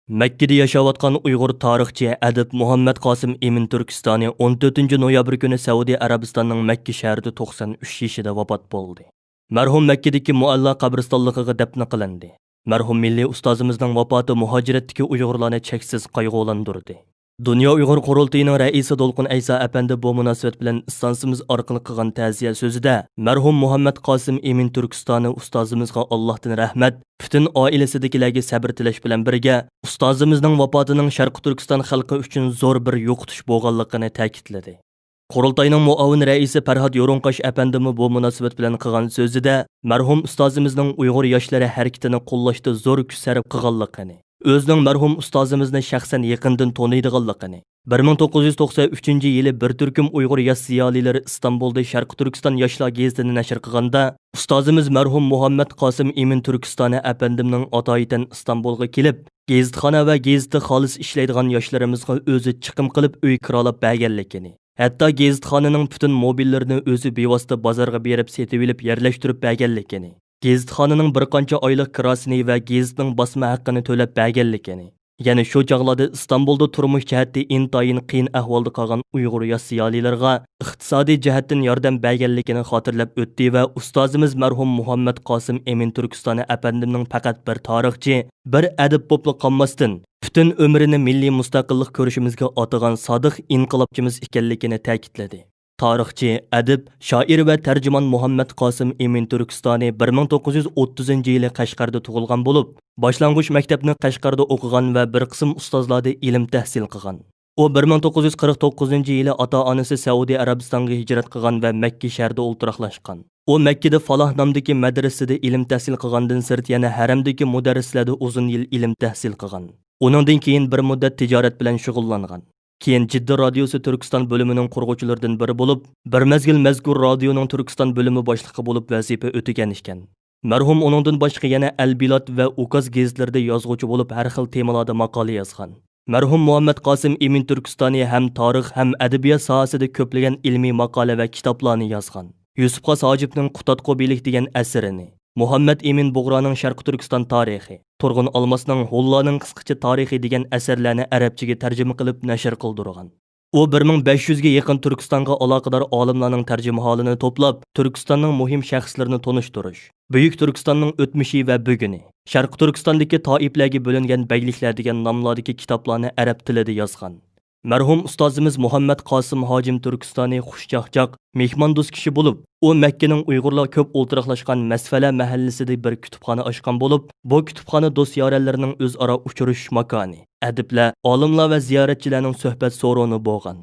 Мәккеде yaşayotgan Uyg'ur tarixchi adib Muhammad Qosim Emin Turkistoni 14 noyabr kuni Saudiya Arabistonining Makka shahrida 93 yoshida vafot bo'ldi. Marhum Makkadagi Mualla qabristonligiga dafn qilindi. Marhum milliy ustozimizning vafoti muhojiratdagi Uyg'urlarni cheksiz qayg'ulantirdi. Dünya Uyghur Qurultayıning raisi Dolqun Aysa apandi bu munosabat bilan istansimiz orqali qilgan ta'ziya so'zida marhum Muhammad Qosim Emin Turkistoni ustozimizga Allohdan rahmat, butun oilasidagilarga sabr tilash bilan birga ustozimizning vafotining Sharq Turkiston xalqi uchun zo'r bir yo'qotish bo'lganligini ta'kidladi. Qurultayning muavin raisi Farhod Yo'ronqosh apandimi bu munosabat bilan qilgan so'zida marhum ustozimizning Uyg'ur yoshlari harakatini qo'llashda zo'r kuch sarf qilganligini, o'zining marhum ustozimizni shaxsan yaqindan taniydiganligini, 1993-yili bir turkum Uyg'ur yosh ziyolilari Istanbulda Sharq Turkiston yoshlar gazetini nashr qilganda, ustozimiz marhum Muhammad Qosim Emin Turkistoni apandimning atoyidan Istanbulga kelib, gazetxona va gazetda xolis ishlaydigan yoshlarimizga o'zi chiqim qilib uy kirolab berganligini, hatto gazetxonaning butun mobillarini o'zi bevosita bozorga berib setib olib yerlashtirib berganligini, gazetxonaning bir qancha oylik kirosini va gazetning bosma haqqini to'lab berganligini, ya'ni shu chog'larda Istanbulda turmush jihatda intayin qiyin ahvolda qolgan Uyg'ur yosh ziyolilarga iqtisodiy jihatdan yordam berganligini xotirlab o'tdi va ustozimiz marhum Muhammad Qosim Emin Turkistoni apandimning faqat bir tarixchi, bir adib bo'lib qolmasdan butun umrini milliy mustaqillik ko'rishimizga atagan sodiq inqilobchimiz ekanligini ta'kidladi. Tarixchi, adib, shoir va tarjimon Muhammad Qosim Emin Turkistoni 1930-yili Qashqarda tug'ilgan bo'lib, boshlang'ich maktabni Qashqarda o'qigan va bir qism ustozlarda ilm tahsil qilgan. U 1949-yili ota-onasi Saudiya Arabistoniga hijrat qilgan va Makka shahrida o'ltiraqlashgan. U Makkada Faloh nomdagi madrasada ilm tahsil qilgandan sirt yana haramdagi mudarrislarda uzun yil ilm tahsil qilgan. Uningdan keyin bir muddat tijorat bilan shug'ullangan. Keyin Jidda radiosi Turkiston bo'limining qurg'uvchilaridan biri bo'lib, bir mezgil mazkur radioning Turkiston bo'limi boshlig'i bo'lib vazifa o'tagan ekan. Marhum uningdan boshqa yana Al-Bilad va Ukaz gazetlarida yozuvchi bo'lib, har xil temalarda maqola yozgan. Marhum Muhammad Qosim Emin Turkistoni ham tarix, ham adabiyot sohasida ko'plagan ilmiy maqola va kitoblarni yozgan. Yusuf Xos Hojibning Qutatqu belik degan asarini, Muhammad Emin Bug'roning Sharq Turkiston tarixi, Turg'un Almasning Hullaning qisqacha tarixi degan asarlarni arabchaga tarjima qilib nashr qildirgan. U 1500 ga yaqin Turkistonga aloqador olimlarning tarjima holini to'plab, Turkistonning muhim shaxslarini tonishtirish, Buyuk Turkistonning o'tmishi va buguni, Sharq Turkistondagi toiflarga bo'lingan bayliklar degan nomlardagi kitoblarni arab tilida yozgan. Marhum ustozimiz Muhammad Qosim Hojim Turkistoni xushchaqchaq, mehmondo'st kishi bo'lib, u Makkaning Uyg'urlar ko'p o'ltiraqlashgan Masfala mahallasida bir kutubxona ochgan bo'lib, bu kutubxona do'st-yoralarining o'zaro uchrashish makoni, adiblar, olimlar va ziyoratchilarning suhbat so'roni bo'lgan.